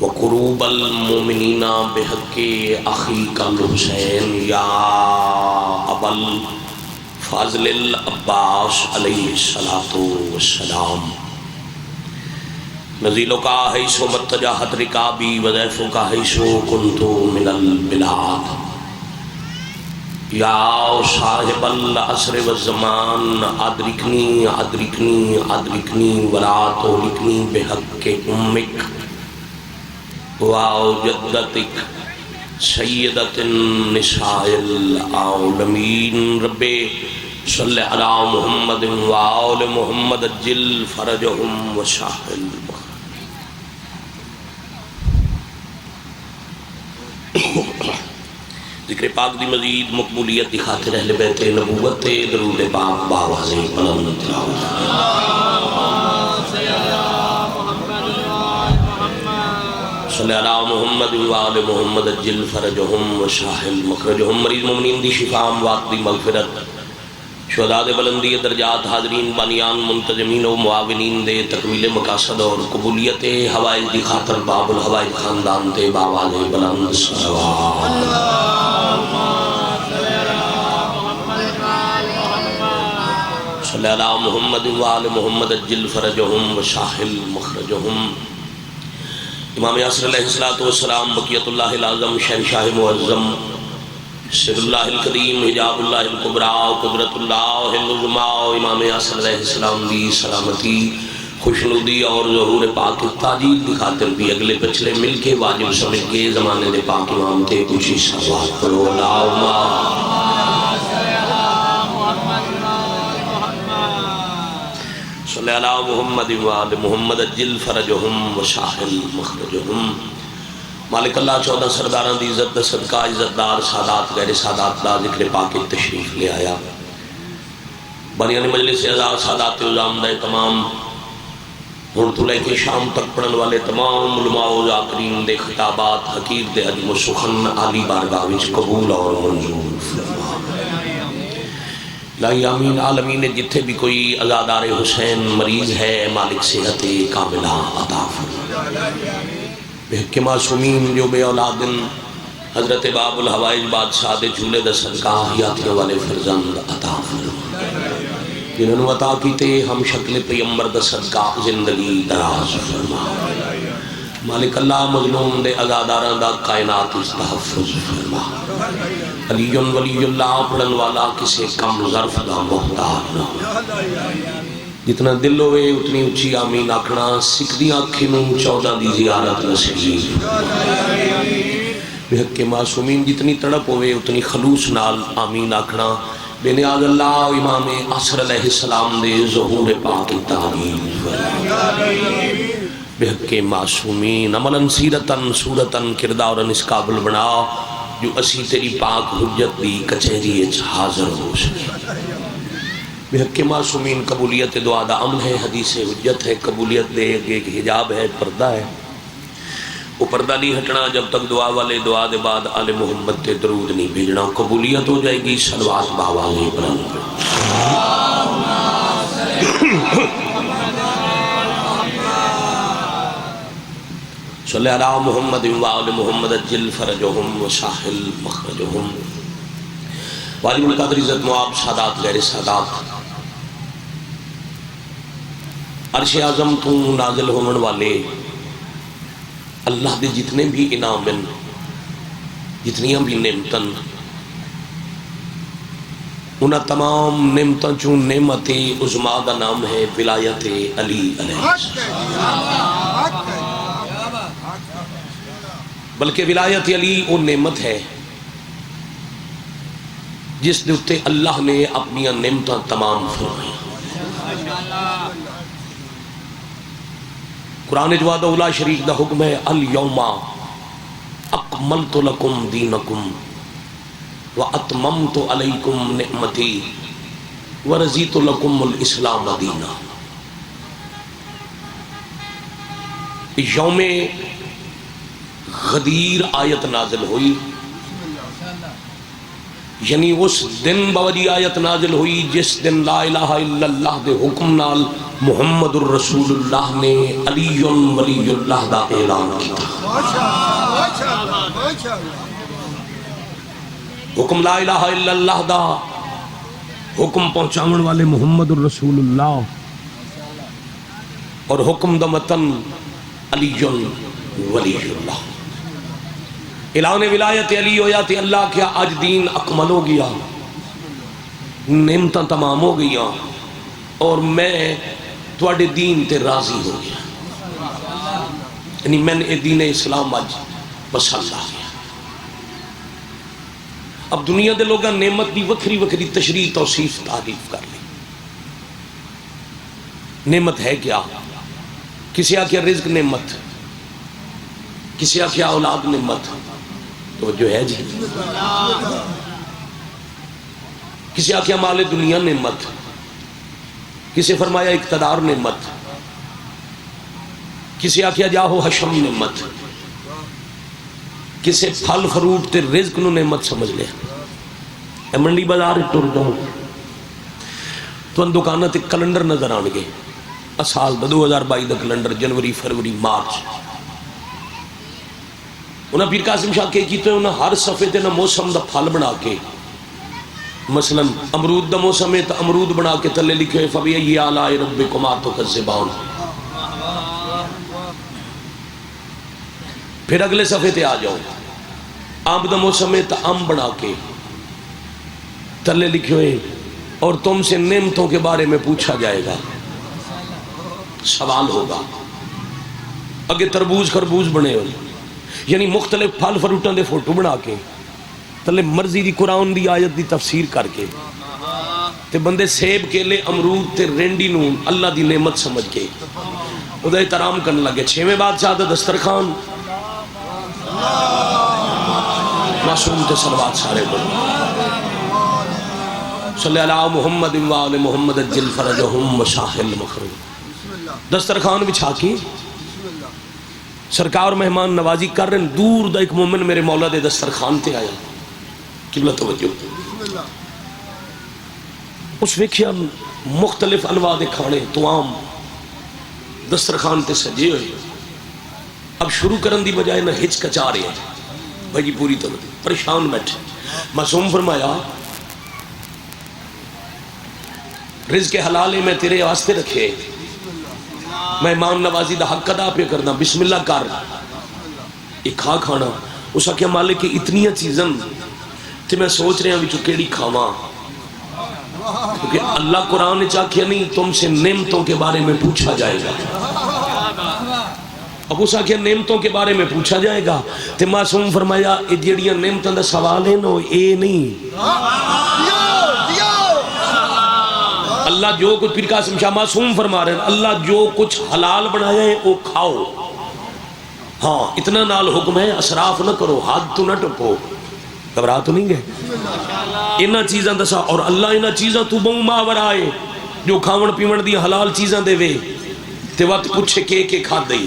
وقروب المؤمنین بحق اخیک الحسین یا ابا الفاضل العباس علیہ السلام نزیلوں کا حیث و متجاہت رکابی وضیفوں کا حیث و کنتو من البلاد یا صاحب العصر والزمان ادرکنی ادرکنی ادرکنی ولا تہلکنی بحق امک و جدتک سیدت النساء العالمین رب صلی علی محمد و آل محمد اجل فرجہم و شاہل ذکر پاک دی مزید مقبولیت دی خاطر اہل بیت نبوت درود پاک باواز بلند تلاوت صلی اللہ محمد و آل محمد اجل فرجہم و شاہل مخرجہم مریض مومنین دی شفا اموات دی مغفرت شہداء بلندی درجات حاضرین بانیان منتظمین و معاونین دے تکمیل مقاصد اور قبولیت حوائج دی خاطر باب الحوائج خاندان دے باواز بلند صلوات صلی اللہ محمد و آل محمد اجل فرجہم و شاہل مخرجہم امام یاسر علیہ السلام بقیت اللہ العظم شہنشاہ معظم سر اللہ القدیم حجاب اللہ الکبریٰ قدرت اللہ العظمیٰ امام یاسر علیہ السلام دی سلامتی خوشنودی اور ظہور پاک تاجید دی خاطر بھی اگلے پچھلے مل کے واجب سمجھ کے زمانے دے پاک امام تے کچھ صلوات پڑھو اللہم صلی اللہ محمد و آل محمد اجل فرجہم و شاہل مخرجہم مالک اللہ چودہ سرداران دی عزت دا صدقہ عزتدار سادات غیر سادات دا ذکر پاک تشریف لے آیا بنیان مجلس اعزاز سادات عظام دے تمام ہرتو لے کے شام تک پڑھن والے تمام علماء و ذاکرین دے خطابات حقیق دے حجم و سخن عالی بارگاہ وچ قبول اور منظور فرما الہی آمین عالمین جتھے بھی کوئی عزادار حسین مریض ہے مالک صحت کاملہ عطا فرما بحق معصومین جو بے اولادن حضرت باب الحوائج بادشاہ دے جھولے دا صدقہ حیاتیوں والے فرزند عطا فرما جنہوں عطا کیتے ہم شکل پیمبر دا صدقہ زندگی دراز فرما مالک اللہ مظلوم دے عزاداران دا کائنات اس تحفظ فرما علی ولی اللہ پڑھن والا کسے کم ظرف دا محتاج نہ جتنا دل ہوئے اتنی اچھی آمین آکھنا سکھ دی آنکھیں چودہ دی زیارت نصیب بحق معصومین جتنی تڑپ ہوئے اتنی خلوص نال آمین آکھنا بے نیاز اللہ امام عصر علیہ السلام دے ظہور پاک تعمیر بحق معصومین عملاً سیرتاً صورتاً کرداراً اس قابل بنا جو اسی تیری پاک حجت دی کچہری حاضر ہو سکے بحق معصومین قبولیت دعا دا عمل ہے حدیث حجت ہے قبولیت دے ایک حجاب ہے پردہ ہے وہ پردہ نہیں ہٹنا جب تک دعا والے دعا دے بعد آل محمد تے درود نہیں بھیجنا قبولیت ہو جائے گی صلوات باوالی بلند صلی اللہ محمد و آل محمد اجل فرجہم و شاہل مخرجہم واجب القدر عزت معاب سادات غیر سادات عرش اعظم تو نازل ہونے والے اللہ دے جتنے بھی انعامن جتنیاں بھی نعمتن انہاں تمام نعمتاں چون نعمت عظمیٰ دا نام ہے ولایت علی علیہ السلام بلکہ ولایت علی وہ نعمت ہے جس دے اتے اللہ نے اپنی نعمتاں تمام فرمائی قرآن جواد اولا شریف دا حکم ہے الیوم اکملت لکم دینکم واتممت علیکم نعمتی ورزیت لکم الاسلام دینا یوم غدیر آیت نازل ہوئی یعنی اس دن باوجی آیت نازل ہوئی جس دن لا الہ الا اللہ دے حکم نال محمد الرسول اللہ نے علی ولی اللہ دا اعلان کیا. حکم لا الہ الا اللہ دا حکم پہنچاون والے محمد الرسول اللہ اور حکم دا متن علی ولی اللہ. اعلان ولایت علی ہویا تے اللہ کیا اج دین اکمل ہو گیا, نعمتاں تمام ہو گیا اور میں تواڈے دین تے راضی ہو گیا. یعنی میں نے دین اسلام اج پسند آ گیا. اب دنیا دے لوگاں نعمت دی وکھری وکھری تشریح توصیف تعریف کر لی. نعمت ہے کیا؟ کسی آکھیا رزق نعمت, کسی آکھیا اولاد نعمت, توجہ ہے جی, کسی آکھیا مال دنیا نعمت, کسی فرمایا اقتدار نعمت, کسی آکھیا جاہو حشم نعمت, کسی پھل فروٹ تے رزق نو نعمت سمجھ لے. اے منڈی بازار ٹر جاؤ تو ان دکانہ تے کلنڈر نظر آن گے, سال 2022 دا کلنڈر, جنوری فروری مارچ. انہاں پیر قاسم شاہ کے کیتے ہیں, انہاں ہر صفحے تے نہ موسم دا پھل بنا کے, مثلا امرود دا موسم ہے تو امرود بنا کے تلے لکھے فَبِأَيِّ آلَاءِ رَبِّكُمَا تُكَذِّبَانِ. پھر اگلے صفحے تے آ جاؤ, آم دا موسم ہے تو آم بنا کے تلے لکھے ہوئے اور تم سے نعمتوں کے بارے میں پوچھا جائے گا, سوال ہوگا. اگے تربوز خربوز بنے ہوئے, یعنی مختلف پھل فروٹوں دے فوٹو بنا کے تلے مرضی دی قرآن دی آیت دی تفسیر کر کے تے بندے سیب کیلے امرود تے رینڈی نو اللہ دی نعمت سمجھ کے ادھا احترام کرنے لگے. 6ویں بادشاہ دا دسترخوان, معصوم تے صلوات سارے بڑھ صلی اللہ محمد وآل محمد اجل فرجہم وشاہل مخرج. دسترخوان بچھا کے سرکار مہمان نوازی کر رہے ہیں. دور دا ایک مومن میرے مولا دے دسترخوان تے آیا, قبلہ توجہ, اس ویکھیا مختلف انواع دے کھانے توام دسترخوان تے سجے ہوئے. اب شروع کرن دی بجائے نہ ہچکچا رہے ہیں بھائی جی, پوری طرح پریشان بیٹھے. معصوم فرمایا رزق حلال میں تیرے واسطے رکھے, مہمان نوازی دا حق ادا پہ کرنا, بسم اللہ کر ایک کھانا. اس آکھیا مالک کی اتنی چیزاں تے میں سوچ رہا ہوں کیڑی کھاواں, کیونکہ اللہ قرآن نے چاہیا نہیں تم سے نعمتوں کے بارے میں پوچھا جائے گا. اب اس آکھیا نعمتوں کے بارے میں پوچھا جائے گا تے معصوم فرمایا اے جڑیاں نعمتاں دا سوال ہے نا اے نہیں, اللہ جو کچھ پیر قاسم شاہ معصوم فرما رہے ہیں اللہ جو کچھ حلال بنایا ہے وہ کھاؤ. ہاں اتنا نال حکم ہے اسراف نہ کرو, حد تو نہ ٹپو. گھبرا تو نہیں گئے؟ انہاں چیزاں دسا اور اللہ انہاں چیزاں تو بہوں ماور آئے جو کھاون پیون دی حلال چیزاں دے وے تے وقت پوچھے کے کھا دئی.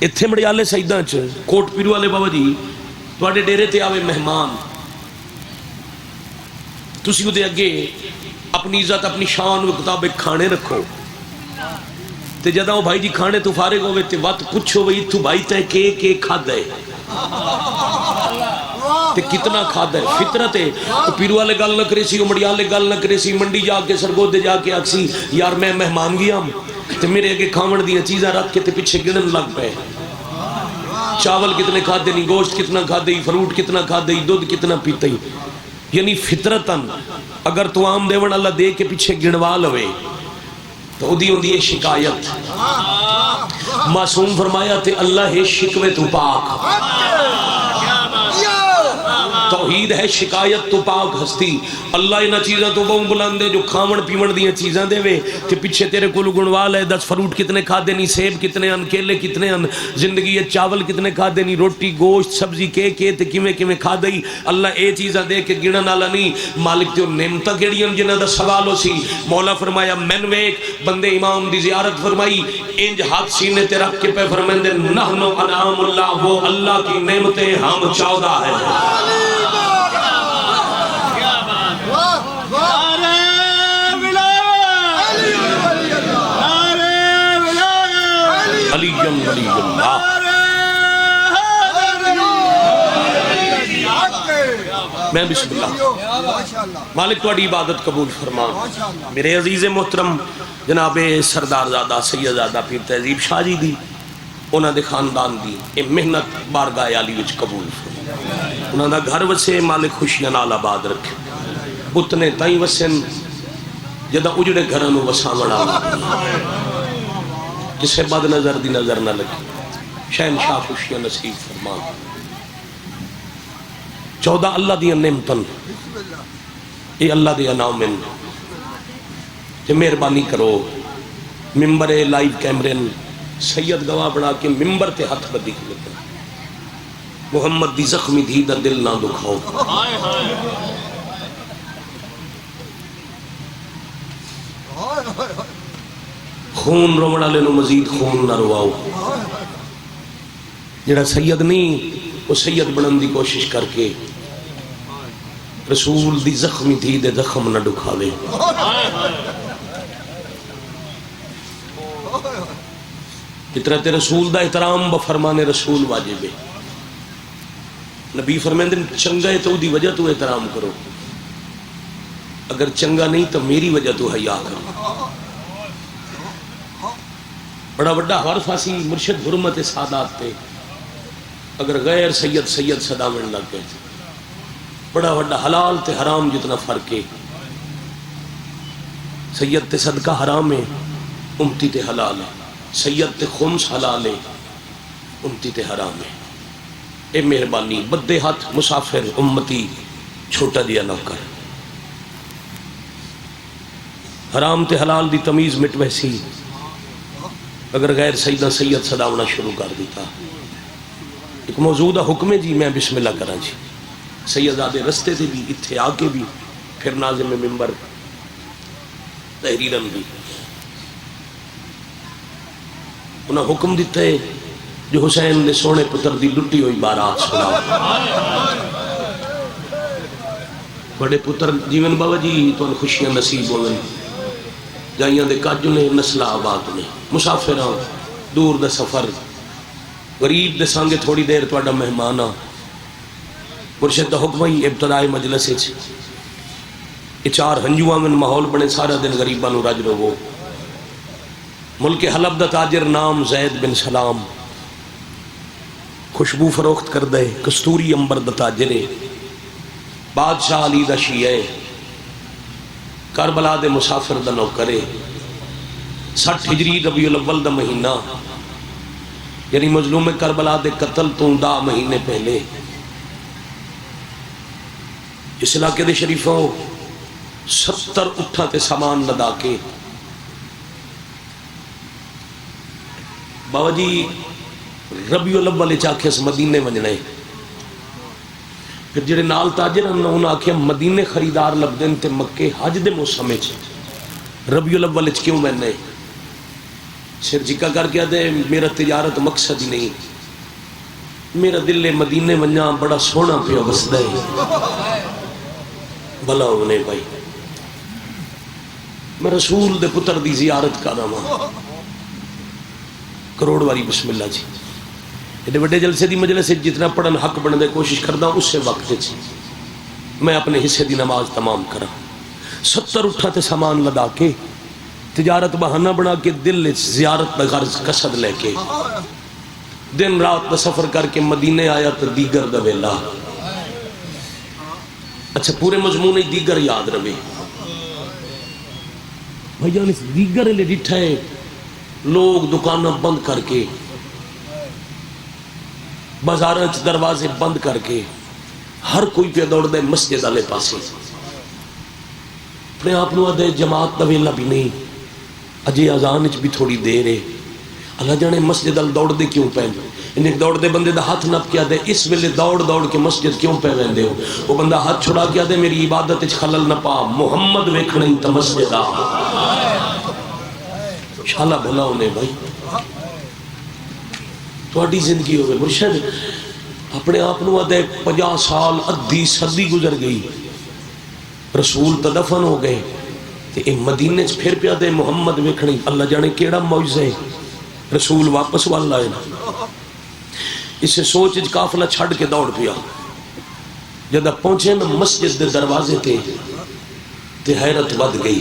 اتھے مڑیالے سیداں چ کوٹ پیرو والے بابا جی تواڈے ڈیرے تے آوے مہمان, تسی دے اگے اپنی عزت اپنی شان و کتاب کھانے رکھو تے جدہ وہ بھائی جی کھانے تو فارغ ہوئے تے وقت پوچھو بھائی تو بھائی تے کے کھا دے تے کتنا کھا دے. فطرت ہے تو پیرو والے گل نہ کرے سی, مڑیالے گل نہ کرے سی, منڈی جا کے سرگودے جا کے آکسی یار میں مہمان گیا تے میرے اگے کھاون دیاں چیزاں رکھ کے تے پیچھے گنن لگ پے. چاول کتنے کھا دے نہیں, گوشت کتنا کھا دے, فروٹ کتنا کھا دے, دودھ کتنا پیتے. یعنی فطرتاً اگر تو عام دیون اللہ دے کے پیچھے گنوا لوے تو ادھی ہوندی ہے شکایت. معصوم فرمایا تے اللہ ہے شکوے تو پاک, توحید ہے شکایت تو پاک ہستی. اللہ انہاں چیزاں تو بہوں بلند ہے جو کھاون پیون دیاں چیزاں دے وے تے پیچھے تیرے کول گنوا لے 10 فروٹ کتنے کھا دے نہیں, سیب کتنے ان, کیلے کتنے ان, زندگی ہے چاول کتنے کھا دے نہیں, روٹی گوشت سبزی کے تے کیویں کھا دئی. اللہ اے چیزاں دے کے گنن والا نہیں, مالک تے نعمتاں کیڑیاں جنہاں دا سوال ہو سی. مولا فرمایا میں ویکھ بندے امام دی زیارت فرمائی انج ہاتھ سینے تے رکھ کے پہ فرماندے نحنو انعام اللہ, وہ اللہ کی نعمتیں ہم 14 ہیں. ولی اللہ۔ میں بسم اللہ مالک تھوڑی عبادت قبول فرما۔ میرے عزیز محترم جناب سردار زادہ سید زادہ پیر تہذیب شاہ جی دی انہاں دے خاندان دی اے محنت بارگاہ عالی وچ قبول فرما۔ انہاں دا گھر وسے مالک خوشیاں نال آباد رکھے، بتنے تائیں وسن جدا اجڑے گھراں نوں وساونا، جسے بد نظر دی نظر نہ لگے، شہنشاہ خوشیاں نصیب فرما۔ 14 اللہ دی نعمتن اے اللہ دی انعامن کہ مہربانی کرو ممبر لائیو کیمرین سید گواہ بنا کے ممبر تے ہاتھ بدی کھلتے محمد دی زخمی دھی دا دل نہ دکھاؤ۔ خون روڑا لے نو مزید خون نہ رواؤ۔ جڑا سید نہیں وہ سید بنن دی کوشش کر کے رسول دی زخمی دھی دے زخم نہ دکھاوے۔ اطرت رسول دا احترام بفرمان رسول واجب ہے۔ نبی فرمائیں چنگا ہے تو دی وجہ تو احترام کرو، اگر چنگا نہیں تو میری وجہ تو حیا کرو۔ بڑا بڑا حرف آسی مرشد حرمت سادات تے اگر غیر سید سید صدامن لگ گئے تھے۔ بڑا بڑا حلال تے حرام جتنا فرق ہے، سید تے صدقہ حرام ہے، امتی تے حلال ہے، سید تے خمس حلال ہے، امتی تے حرام ہے۔ اے مہربانی بدے ہاتھ مسافر امتی چھوٹا دیا نہ کر، حرام تے حلال دی تمیز مٹ ویسی اگر غیر سیدہ سید صداونا شروع کر دیتا۔ ایک موجودہ حکم ہے جی، میں بسم اللہ کرا جی، سیدادے رستے سے بھی اتھے آکے بھی پھر ناظم ممبر تحریرن بھی انہاں حکم دیتا ہے جو حسین نے سونے پتر دی لٹی ہوئی بارات سنا۔ بڑے پتر جیون بابا جی تو خوشیاں نصیب ہوئے، جائیاں دے کاجو نے نسل آباد نے مسافران دور دے سفر غریب دے سانگے تھوڑی دیر توڑا مہمانا مرشد دا حکم ہی ابتدائی مجلس یہ 4 ہنجوان من ماحول بنے سارا دن غریبانو راج رو۔ ملک حلب دا تاجر نام زید بن سلام خوشبو فروخت کر دے کستوری امبر دا تاجرے بادشاہ علی دا شیعہ کربلا دے مسافر دا نوکرے 60 ہجری ربیع الاول دا مہینہ یعنی مظلوم کربلا دے قتل تو 10 مہینے پہلے اس علاقے دے شریفوں 70 اٹھا تے سامان لدا کے بابا جی ربیع الاول چاکھے اس مدینے ونجنے، پھر جڑے نال تاجر انہوں آکھیا مدینے خریدار لب دین تے مکے حج دے موسم ربیع الاول کیوں میں سر جکا کر کے دے میرا تجارت مقصد ہی نہیں، میرا دل مدینے ونجا بڑا سونا پیا بسدا ہے بھلا ہونے بھائی، میں رسول دے پتر دی زیارت کا رہا کروڑ واری بسم اللہ جی۔ ایڈے بڑے جلسے دی مجلس جتنا پڑھن حق بننے دے کوشش کردا اس سے وقت جی میں اپنے حصے دی نماز تمام کرا 70 اٹھا تے سامان لدا کے تجارت بہانہ بنا کے دل زیارت دا غرض قصد لے کے دن رات دا سفر کر کے مدینے آیا تو دیگر دا ویلا۔ اچھا پورے مضمون دیگر یاد رہے بھائی جان، اس دیگر لے ڈٹھا ہے لوگ دکانہ بند کر کے بازاراں دروازے بند کر کے ہر کوئی پہ دوڑ دے مسجد والے پاسے، اپنے آپ نو دے جماعت دا ویلا بھی نہیں، اجے اذان وچ بھی تھوڑی دیر ہے، اللہ جانے مسجد ال دوڑ دے کیوں پے، انہیں دوڑ دے بندے دا ہاتھ نپ کیا دے اس ویلے دوڑ دوڑ کے مسجد کیوں پہ ویندے ہو، وہ بندہ ہاتھ چھڑا کیا دے میری عبادت وچ خلل نہ پا، محمد ویکھنے تے مسجد آ شالا بھلا ہونے بھائی تھوڑی زندگی ہوئے مرشد اپنے آپ نو دے 50 سال ادھی صدی گزر گئی، رسول تا دفن ہو گئے تے اے مدینے چ پھر پیا دے محمد ویکھنی، اللہ جانے کیڑا معجزہ ہے رسول واپس وال آئے نا، اسے سوچ قافلہ چھڑ کے دوڑ پیا، جدہ پہنچے نا مسجد دے دروازے تے حیرت ود گئی۔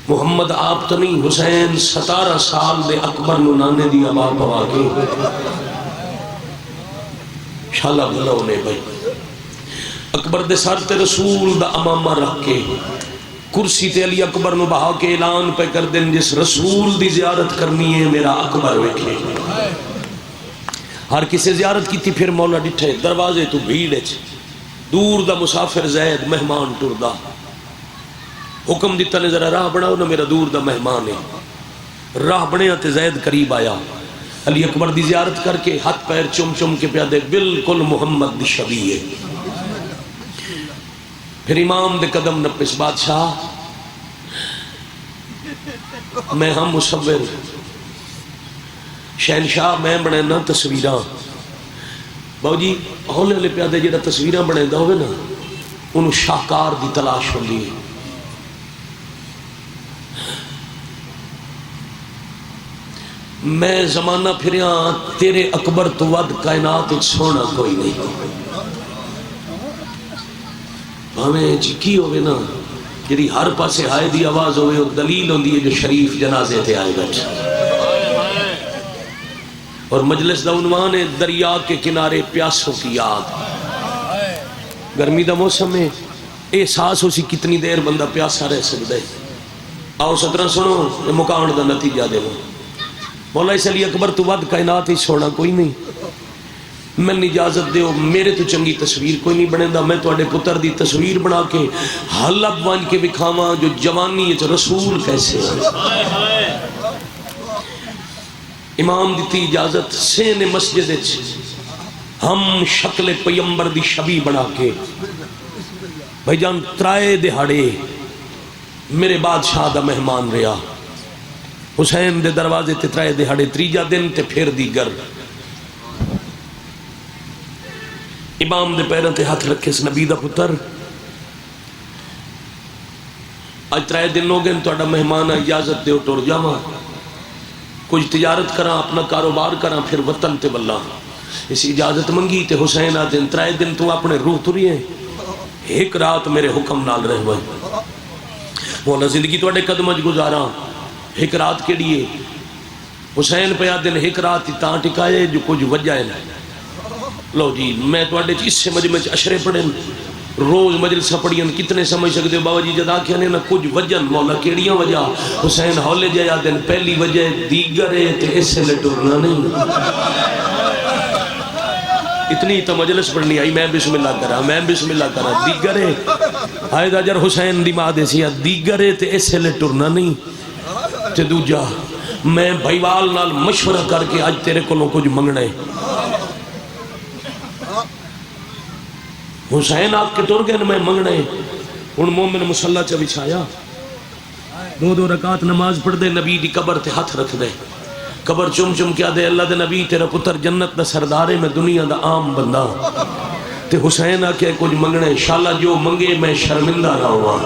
محمد آپ تو نہیں، حسین 17 سال دے اکبر نو نانے دی آواز پوا کے شالہ بھلا ہونے بھائی، اکبر دے سر تے رسول دا امامہ رکھ کے کرسی تے علی اکبر نو بہا کے اعلان پہ کر دیں، جس رسول دی زیارت کرنی ہے میرا اکبر ویکھے۔ ہر کسی زیارت کی تھی، پھر مولا ڈٹھے دروازے تو بھیڑ دور دا مسافر زید مہمان ٹردا، حکم دیتا نے ذرا راہ بناؤ نا، میرا دور دا مہمان ہے۔ راہ بنیا تے زید قریب آیا، علی اکبر دی زیارت کر کے ہاتھ پیر چم چم کے پیا دے، بالکل محمد دی شبیہ ہے۔ پھر امام دے قدم نپس، بادشاہ میں ہم مصور شہنشاہ میں بنے نا تصویراں، باؤ جی ہولے ہولے پیا دے، جڑا تصویراں بنے دا ہوئے نا انہوں شاہکار دی تلاش ہوندی ہے۔ میں زمانہ پھریاں تیرے اکبر تو ود کائنات سونا کوئی نہیں، ہمیں کی ہوئے نا جی ہر پاسے آئے دی آواز ہوئے، وہ دلیل ہوندی ہے جو شریف جنازے تے آئے بیٹھے۔ اور مجلس دا عنوان ہے دریا کے کنارے پیاسوں کی یاد۔ گرمی دا موسم میں احساس ہو سی کتنی دیر بندہ پیاسا رہ سکتا ہے۔ آؤ سترہ سنو یہ مکان دا نتیجہ دے لو۔ مولا اس علی اکبر تو ود کائنات ہی سونا کوئی نہیں، میں اجازت دیو میرے تو چنگی تصویر کوئی نہیں بنے دا، میں تواڈے پتر دی تصویر بنا کے حلب وان کے بکھاواں جو جوانی ہے رسول کیسے ہے۔ امام دیتی اجازت، سین مسجد ہم شکل پیمبر دی شبی بنا کے بھائی جان ترائے دہاڑے میرے بادشاہ دا مہمان رہا، حسین دے دروازے تے ترائے دہاڑے، تریجا دن تے پھر دیگر امام دے پیروں تے ہاتھ رکھے، اس نبی دا پتر آج ترائے دن ہو گئے تہاڈا مہمان اجازت دیو ٹر جاواں، کچھ تجارت کراں، اپنا کاروبار کراں، پھر وطن تے بلا۔ اس اجازت منگی تے حسین آ دن ترائے دن تو اپنے روح تری ہے، ایک رات میرے حکم نال رہ ہوئے، مولا زندگی تواڈے قدماں وچ گزاراں، ایک رات کے لیے حسین پیا دن ایک رات تاں ٹکائے جو کچھ وجہ ہے۔ لو جی میں تواڈے اس سے مجمع اشرے پڑھیں، روز مجلسہ پڑھیں، کتنے سمجھ سکتے ہو بابا جی جدا کیا نے نا کچھ وجن، مولا کیڑیاں وجہ حسین ہولے جایا دن، پہلی وجہ دیگر ہے تے اس سے لٹورنا نہیں۔ اتنی تو مجلس پڑھنی آئی، میں بسم اللہ کرا، میں بسم اللہ کرا، دیگر ہے آئے دا جر حسین دی ماں دے سیا، دیگر ہے تے اس سے لٹورنا نہیں۔ تے دوجا میں بھائیوال نال مشورہ کر کے آج تیرے کولوں کچھ منگنا ہے۔ حسین آپ کے طور گئے میں منگنا ہے، ان مومن مسلح چا بچھایا، دو رکعت نماز پڑھ دے، نبی دی قبر تے ہاتھ رکھ دے، قبر چم چم کیا دے، اللہ دے نبی تیرا پتر جنت دا سردارے، میں دنیا دا عام بندہ تے حسین آکے کچھ منگنا ہے، انشاءاللہ جو منگے میں شرمندہ نہ ہوا۔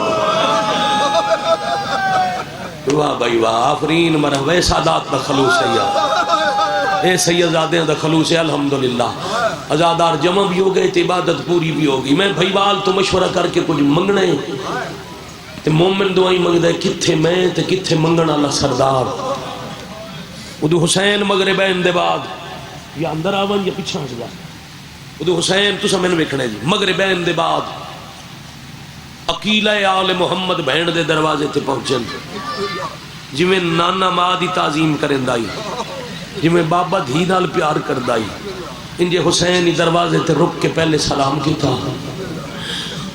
واہ بھائی واہ، آفرین مرحبا، سادات دا خلوص ہے، اے سیدزادیں دا خلوص ہے، الحمدللہ۔ ازادار جمع بھی ہو گئے تے عبادت پوری بھی ہوگی۔ میں بھائیوال تو مشورہ کر کے کچھ منگنے تے مومن دعائیں منگ دے، کتھے میں تے کتھے منگن اللہ سردار۔ ادو حسین مغربین دے بعد یا اندر آون یا پچھا سے جا، ادو حسین تو سمجھ ویکھنے جی مغربین دے بعد عقیلہ آل محمد بہن دے دروازے تے پہنچن، جی میں نانا ماں دی تعظیم کریں دائی، جی میں بابا دھی نال پیار کر دائی، انجے حسین دروازے تے رک کے پہلے سلام کیتا،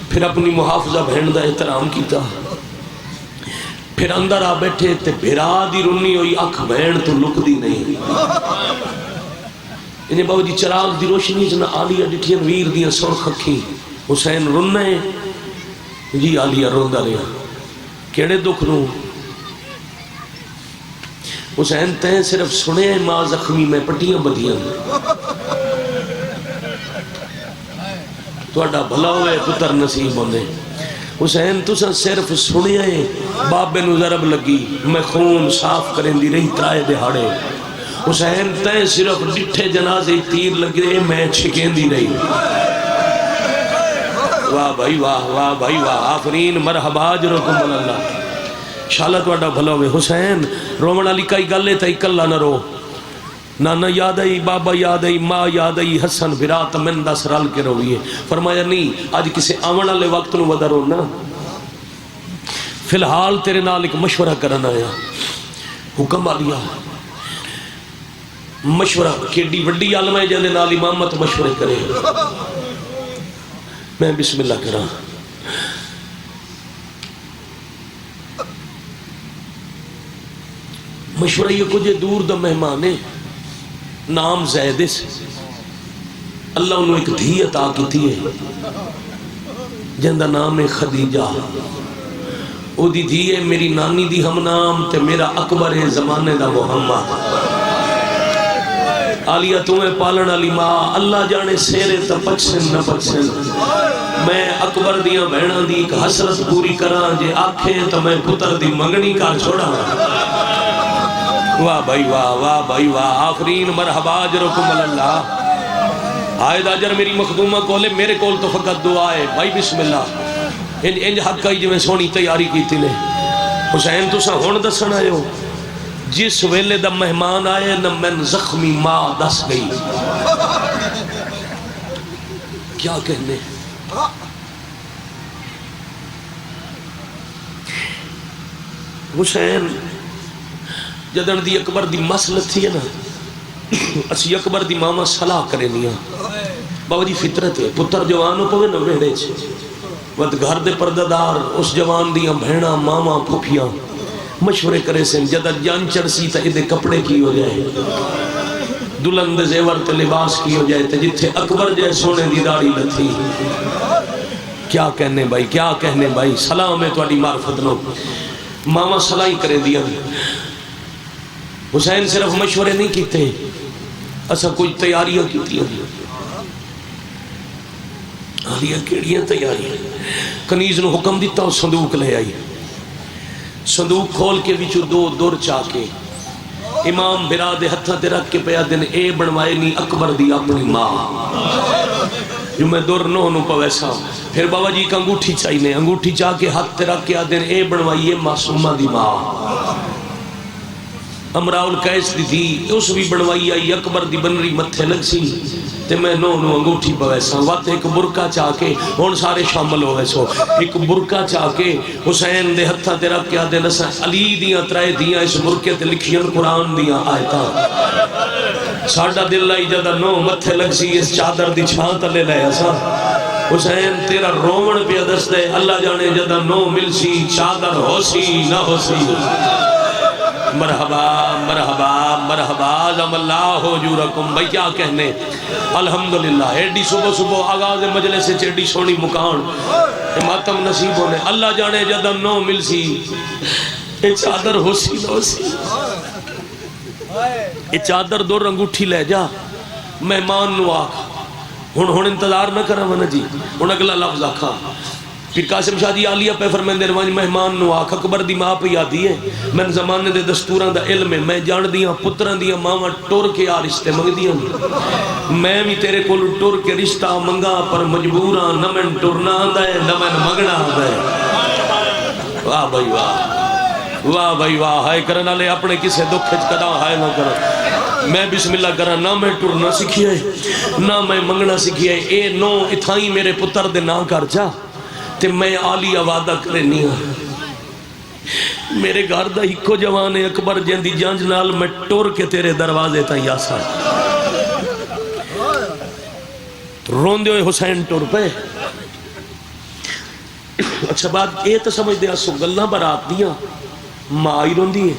پھر اپنی محافظہ بہن دا احترام کیتا، پھر اندر آ بیٹھے تے بھرا دی رنی ہوئی، اکھ بہن تو لک دی نہیں۔ انہیں باو جی چراغ دی روشنی جنا آلیہ ڈٹھین ویر دیاں سرخ اکھی، حسین رننے جی آلیہ روندہ رہا، کیڑے دکھ نو حسین تہیں صرف سنے ماں زخمی میں پٹیاں بدیاں، تو اڈا بھلا ہوئے پتر نصیب ہونے، حسین تسا صرف سنیا ہے بابے نو ضرب لگی میں خون صاف کریں دی رہی ترائے دہاڑے حسین تے صرف ڈٹھے جنازے تیر لگ رہے میں چھکیں دی رہی واہ بھائی واہ واہ بھائی واہ آفرین مرحبا جرکم اللہ شالت واڈا بھلو میں حسین رومن علی کئی گلے تا اکلا نہ رو نانا یاد آئی بابا یاد آئی ماں یاد آئی حسن برات من دس رل کے رویے فرمایا نہیں آج کسی آمن والے وقت نو ودا رونا فی الحال تیرے نال ایک مشورہ کرنا آیا حکم آ لیا مشورہ کیڈی وڈی عالم ہے جانے نال امامت مشورے کرے میں بسم اللہ کرا مشورہ یہ کچھ دور دا مہمان ہے نام زید سے اللہ انہوں ایک دھی عطا کی تھی ہے جن دا نام ہے خدیجہ او دی دھی ہے میری نانی دی ہم نام تے میرا اکبر ہے زمانے دا محمد آلیہ تمہیں پالن علی ماں اللہ جانے سیرے تا پچھن نہ پچھن میں اکبر دیاں بہناں دی ایک حسرت پوری کران جے آکھیں تو میں پتر دی منگنی کا چھوڑا واہ بھائی واہ آفرین مرحبا جرکم اللہ آئید آجر میری مخدومہ کولے میرے کول تو فقط دعا ہے بھائی بسم اللہ انج حق کئی جو میں سونی تیاری کی تھی نے حسین تو سا ہون دسن آئے ہو جس ویلے دا مہمان آئے نہ من زخمی ماں دس گئی کیا کہنے حسین جدن دی اکبر دی مسلط تھی ہے نا اسی اکبر دی ماما صلاح کرے نیا بابا جی فطرت ہے پتر جوانوں پوے نہ ویڑے چھے ود گھر دے پرددار اس جوان دیاں بہناں ماما پھوپیاں مشورے کرے سن جدد جان چڑسی تا ادھے کپڑے کی ہو جائے دلند زیور تے لباس کی ہو جائے تے جتھے اکبر جائے سونے دی داڑھی لتھی کیا کہنے بھائی کیا کہنے بھائی سلام ہے تو اڈی معرفت نو ماما صلاحی کرے دیا حسین صرف مشورے نہیں کیتے اسا کوئی تیاریاں کیتی آلیہ کیڑیاں تیاریاں کنیز نو حکم دیتا صندوق لے آئی صندوق کھول کے بچو دو دور چاکے امام براد ہتھا تے رکھ کے پیا دن اے بنوائے نہیں اکبر دی اپنی ماں جو میں دور نو نو پا ویسا پھر بابا جی کا انگوٹھی چاہینے انگوٹھی چاہ کے ہاتھ تے رکھ کے دن اے بنوائیے معصومہ دی ماں امراء القیس دی تھی اس بھی بنوائی آئی اکبر دی بنری متھے لگ سی تے میں نو انگوٹھی پویسا وقت ایک برکہ چاہ کے ہون سارے شامل ہوئے سو ایک برکہ چاہ کے حسین دے ہتھا تے رکھ کے آدھے نسا علی دیاں ترائے دیاں اس برکے تے لکھیاں قرآن دیاں آیتاں ساڑھا دل لائی جدہ نو متھے لگ سی اس چادر دی چھانتا لے لے ایسا حسین تیرا رومن پہ دست دے اللہ جانے جدہ نو مل سی چادر ہو سی نہ ہو سی مرحبا مرحبا مرحبا عظم اللہ حجورکم بھئی کیا کہنے الحمدللہ ایڈی صبح صبح آغاز مجلس سے چیڈی سونی مکان ماتم نصیب ہونے اللہ جانے جدہ نو مل سی اے چادر ہو سی نہ ہو سی اے چادر دو رنگوٹھی لے جا مہمان نو آکھ ہن انتظار نہ کرا منا جی ہن اگلا لفظ آکھا پھر قاسم شاہ دی آلیہ پہ فرمین دے روانی مہمان نو آکھ اکبر دی ماں پہ یادی ہے میں زمانے دے دستوران دا علم ہے میں جان دیاں پتران دیاں ماما ٹور کے آ رشتے منگ دیاں میں بھی تیرے کو ٹور کے رشتہ منگا پر مجبوران نہ میں ٹورنا آندہ ہے نہ میں مگنا آندہ ہے واہ بھائی واہ بھائی واہ ہائے کرنا لے اپنے کسے دکھ کھچ کدا ہائے نہ کرنا میں بسم اللہ کرا نہ میں ٹورنا سکھی ہے نہ میں منگنا سکھی ہے اے نو اتھائی میرے پتر دے نہ کر جا تے میں آلیہ وعدہ کرے نہیں ہوں میرے گھر دا ہکو جوان اکبر جن دی جانج نال میں ٹور کے تیرے دروازے تا یاسا رون دے حسین ٹور پہ اچھا بات یہ تو سمجھ دیا سو گلہ برات دیا ماں ہی رون دیئے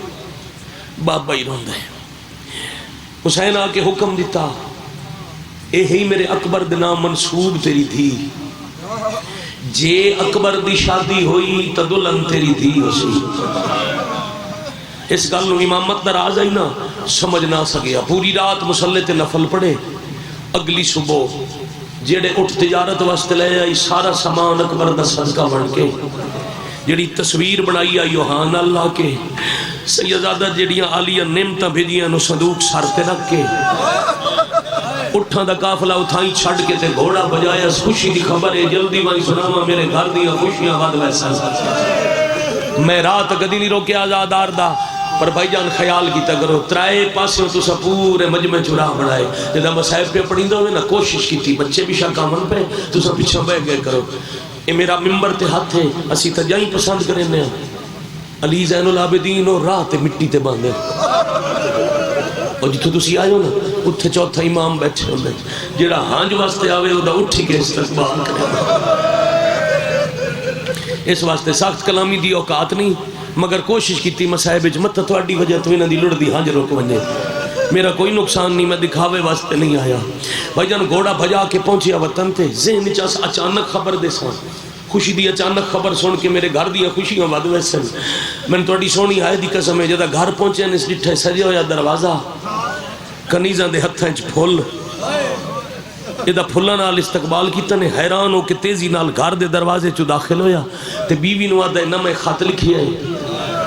بابا ہی رون دے حسین آکے حکم دیتا اے ہی میرے اکبر دنا منصوب تیری تھی جے اکبر دی شادی ہوئی تا دلہن تیری تھی اسی اس گل امامت ناراض آئی نا سمجھ نہ سکیا پوری رات مسلح تے نفل پڑے اگلی صبح جیڑے اٹھ تجارت واسطے لے آئی سارا سامان اکبر دا صدقہ بن کے، جیڑی تصویر بنائی آئی یوحان اللہ کے، سیدزادہ جیڑیاں عالیہ نعمتاں بھیجیاں نو صندوق سر تے رکھ کے، اٹھاں دا قافلہ اتھائی چھڑ کے تے گھوڑا بجایا، خوشی دی خبر ہے جلدی میں سناواں میرے گھر دیاں خوشیاں ود ویسا۔ میں رات کدی نہیں روکیا آزادار دا، پر بھائی جان خیال کیتا کرو ترائے پاسوں تو سا پورے مجمع چراہ بڑھائے، جدہ مسائب پہ پڑھیں دو نا کوشش کی تھی، بچے بھی شاہ کامن پہ تو سا پیچھا بے گئے کرو۔ اے میرا ممبر تے ہاتھ ہے، اسی تجائیں پسند کریں نے علی زین العابدین اور راہ تے مٹی تے باندھے، اور جتھو تسی آئے ہو نا اتھے چوتھا امام بیٹھے ہوندے، جیڑا ہانج واسطے آوے ہو دا اٹھی کے استقبال کرے۔ اس واسطے سخت کلامی دی اوقات نہیں، مگر کوشش کیتی مسائب مت تھوڑی وجہ تو انہاں دی لڑ دی ہانج روک ونجے۔ میرا کوئی نقصان نہیں، میں دکھاوے واسطے نہیں آیا۔ بھائی جان گھوڑا بھجا کے پہنچیا وطن تے، ذہن وچ اچانک خبر دے سان، خوشی دی اچانک خبر سن کے میرے گھر دیا خوشیاں ود ویسن۔ میں نے تھوڑی سونی آئے دی قسم ہے، جدا گھر پہنچے نے ڈٹھے سجا ہویا دروازہ، کنیزاں دے ہتھاں وچ پھل، جدا پھلاں نال استقبال کیتا نے، حیران ہو کے تیزی نال گھر دے دروازے چ داخل ہویا تے بیوی نو آدا نہ میں خط لکھی ہے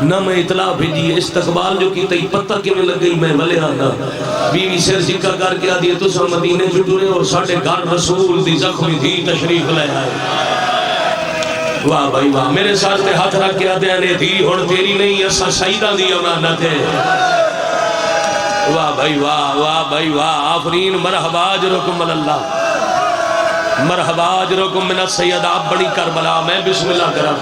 نہ میں اطلاع بھیجی، استقبال جو کیتا ہی پتہ کیویں لگ گئی میں ولے آنا۔ بیوی سر سکا کر کے آدھی تساں مدینے چ ٹرے ہو، ساڈے گھر رسول دی زخمی تھی تشریف لے آئے۔ واہ بھائی واہ، میرے ساتھ تے ہاتھ رکھ کے آدھے نے دھی ہن تیری نہیں اساں سیداں دی امانت ہے۔ واہ بھائی واہ، واہ بھائی واہ، آفرین، مرحبا اجرکم اللہ، مرحبا اجرکم من السیدہ۔ اب بڑی کربلا میں بسم اللہ کرا،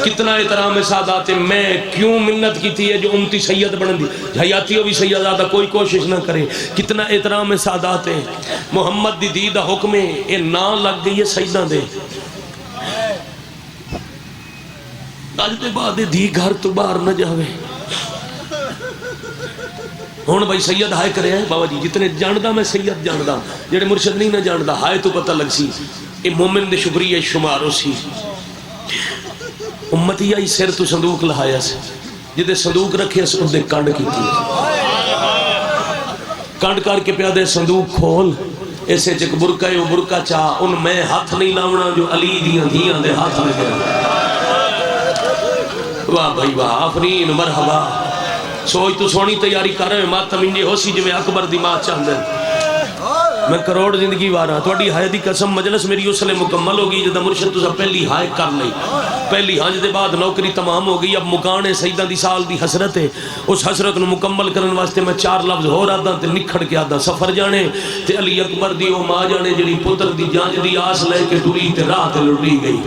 کتنا احترام سادات، میں کیوں منت کی تھی ہے جو امتی سید بن دی، حیاتیوں بھی سیدادہ کوئی کوشش نہ کرے، کتنا احترام سادات ہے۔ محمد دی دی دا حکم ہے، اے نا لگ گئی ہے سیدہ دے، آج دے بعد دی گھر تو باہر نہ جاوے۔ ہون بھائی سید ہائے کرے ہیں بابا جی، جتنے جاندہ میں سید جاندہ، جڑے مرشد نہیں نہ جاندہ ہائے تو پتہ لگ سی، اے مومن دے شکریہ شمارو سی۔ امتی آئی سر تو صندوق لہایا سے، جدے صندوق رکھے سے اندے کانڈ کی تھی، کانڈ کر کے پیادے صندوق کھول، ایسے چک برکہ ہے وہ برکہ چاہ، ان میں ہاتھ نہیں لاؤنا جو علی دیاں دھیاں دے ہاتھ میں گیا۔ واہ بھائی واہ، آفرین، مرحبا۔ سوچ تو سونی تیاری کر رہے ہیں، ماتم انجے ہو سی جو میں اکبر دی ماں چاہندے، میں کروڑ زندگی وارا، توڑی ہائے دی قسم مجلس میری اس لئے مکمل ہوگی جدہ مرشد تو سب پہلی ہائے کر لئی، پہلی ہانج دے بعد نوکری تمام ہوگی، اب مکانے سیدہ دی سال دی حسرت ہے، اس حسرت نو مکمل کرن واسطے میں 4 لفظ ہو رہا تھا تے نکھڑ کے آدھا، سفر جانے تے علی اکبر دی او ماں جانے جڑی پتر دی جانج دی آس لے کے ٹوری تے راہ تے لٹی گئی۔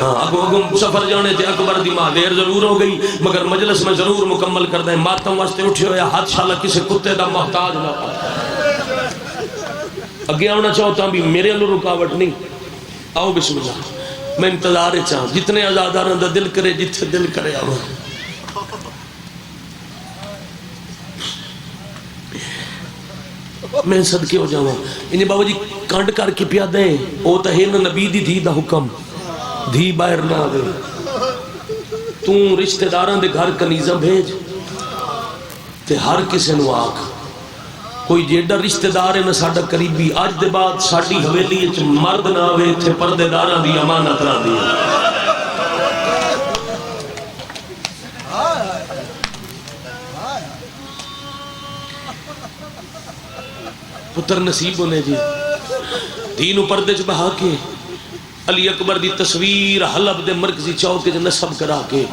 اگم سفر جانے تے اکبر دی ماں دیر ضرور ہو گئی، مگر مجلس میں ضرور مکمل کر دیں، ماتم واسطے اٹھے ہویا ہاتھ شالا کسی کتے دا محتاج نہ پا۔ اگے آنا چاہتا بھی میرے اللہ رکاوٹ نہیں، آؤ بسم اللہ، میں انتظار چاہوں، جتنے آزاداروں دا دل کرے جتنے دل کرے آؤ۔ میں صدقے ہو جاؤں، انہیں بابا جی کانڈ کر کے پیا دیں، او تا ہے نا نبی دی دا حکم، دھی باہر نہ دے، تو رشتہ داران دے گھر کنیزہ بھیج تے ہر کسے نو آکھ، کوئی جیڑا رشتہ دار ہے نہ ساڑا قریبی، آج دے بعد ساڑی حویلی اچھ مرد نہ ہوئے تھے پردے داران دی امانت رہ دی۔ پتر نصیب ہونے جی، دینو پردے چ بہا کے علی اکبر دی تصویر حلب دے مرکزی چوک کے نصب کرا کے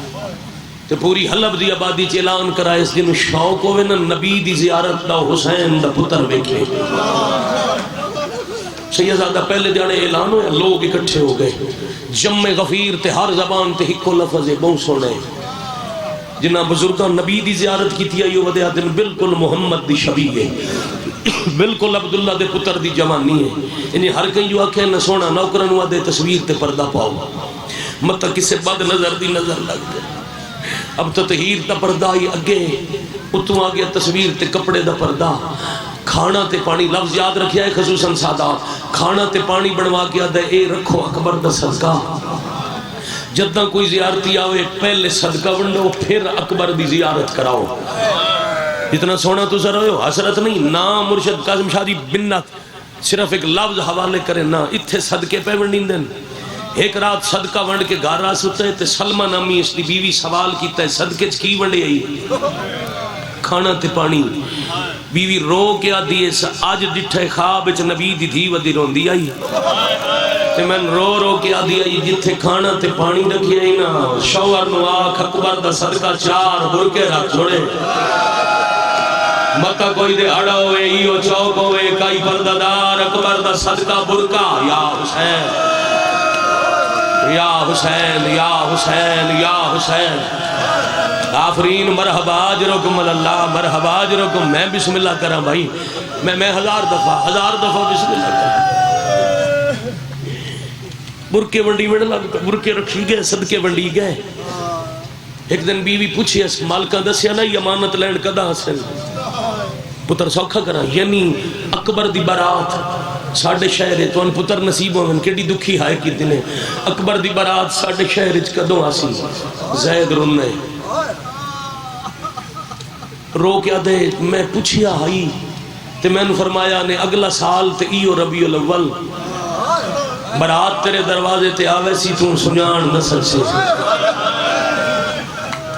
تے پوری حلب دی آبادی چ اعلان کرا، اس دن شوق ہوئے نا نبی دی زیارت دا حسین دا پتر ویکھے۔ سیدزادہ پہلے جانے اعلان ہوئے، لوگ اکٹھے ہو گئے، جمع غفیر تے ہر زبان تے ہکو لفظ بہت سونے، جنہ بزرگاں نبی دی زیارت کی تھی ایو ودیا دن بالکل محمد دی شبیہ ہے، بالکل عبداللہ دے پتر دی جوانی ہے، انہیں ہر کہیں جو آکھیں نہ سونا نوکرن ہوا دے تصویر تے پردہ پاؤ، مطلب کسے بد نظر دی نظر لگ گئے۔ اب تطہیر تا پردہ ہی اگے، اتوں آگیا تصویر تے کپڑے دا پردہ، کھانا تے پانی، لفظ یاد رکھیا ہے خصوصاً سادہ، کھانا تے پانی بنوا کے آدھے اے رکھو اکبر دا صدقہ، جدہ کوئی زیارتی آوے پہلے صدقہ ونڈو پھر اکبر دی زیارت کراؤ۔ اتنا سونا تو سر ہوئے حسرت نہیں، نام مرشد قاسم شاہ دی بنت، صرف ایک لفظ حوالے کرے نا اتھے صدقے پہ ونڈین دن ایک رات صدقہ ونڈ کے گھر آ ستا ہے تے سلمہ نامی اس دی بیوی سوال کیتا ہے صدقے چ کی ونڈے آئی کھانا تے پانی بیوی رو کے آدھی آج ڈٹھے خواب چ نبی دی دھی ودی روندی آئی تے میں رو کے آدھی آئی جتھے کھانا تے پانی رکھی آئی نا شوہر نو آکھ اکبر دا صدقہ 4 برکے رکھ چھوڑے متا کوئی دے ہڑا ہوئے ایو چوک ہوئے کئی پردادار اکبر دا صدقہ برکا یا حسین یا حسین یا حسین یا حسین آفرین مرحبا اجرکم اللہ مرحبا اجرکم میں بسم اللہ کرا بھائی میں 1000 دفعہ بسم اللہ کرا برکے ونڈی وڑ لگ برکے رکھی گئے صدقے ونڈی گئے ایک دن بیوی پوچھی اس مالکہ دسیا نا یہ امانت لینڈ کدا حسن پتر سوکھا کرا یعنی اکبر دی برات ساڑھے شہر تو ان پتر نصیب ہوئے کیڑی دکھی ہائے کی دنے اکبر دی برات ساڑھے شہر کدوں آسی زید رننے رو کیا دے میں پوچھیا ہائی تے میں نے فرمایا نے اگلا سال تے ایو ربیع الاول برات تیرے دروازے تے آوے سی تو سنیان نسل سے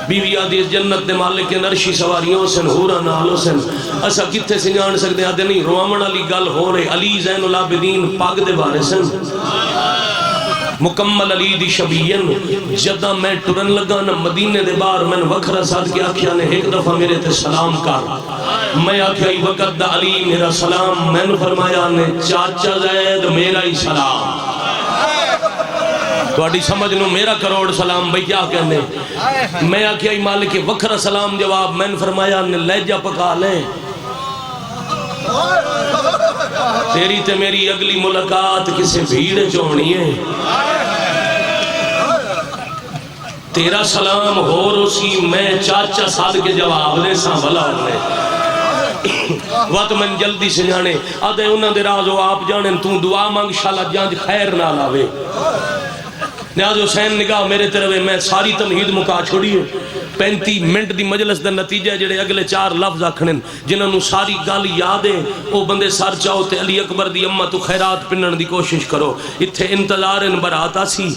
بیوی آدھی جنت دے مالک کے نرشی سواریوں سن ہورا نالو سن اسا کتے سنجان سکتے آدھے نہیں روامن علی گل ہو رہے علی زین العابدین پاک دے بارے سن مکمل علی دی شبیین جدہ میں ٹرن لگا نا مدینے دے بار میں وکھرا ساتھ کے آکھیا نے ایک دفعہ میرے تے سلام کر میں آکھیا وقت دا علی میرا سلام میں نے فرمایا نے چاچا زید میرا ہی سلام تو اڈی سمجھ لوں میرا کروڑ سلام بھئی کیا کہنے میں آکھیا مالک وکھرا سلام جواب میں نے فرمایا نے لہجہ پکا لیں تیری تے میری اگلی ملاقات کسے بھیڑ چونی ہے تیرا سلام ہو رسی میں چاچا ساتھ کے جواب دے ساں بلا ہوئے وقت من جلدی سے جانے آدھے انہاں دے راز ہو آپ جانے تو دعا مانگ شاءاللہ جانج خیر نہ لاوے نیاز حسین نگاہ میرے طرف میں ساری تمہید مکا چھوڑی ہے 35 منٹ دی مجلس دا نتیجہ جڑے اگلے 4 لفظ آکھنن جنہاں نو ساری گل یاد ہے او بندے سر چاہو تے علی اکبر دی اماں تو خیرات پنن دی کوشش کرو اتھے انتظار ان برات آسی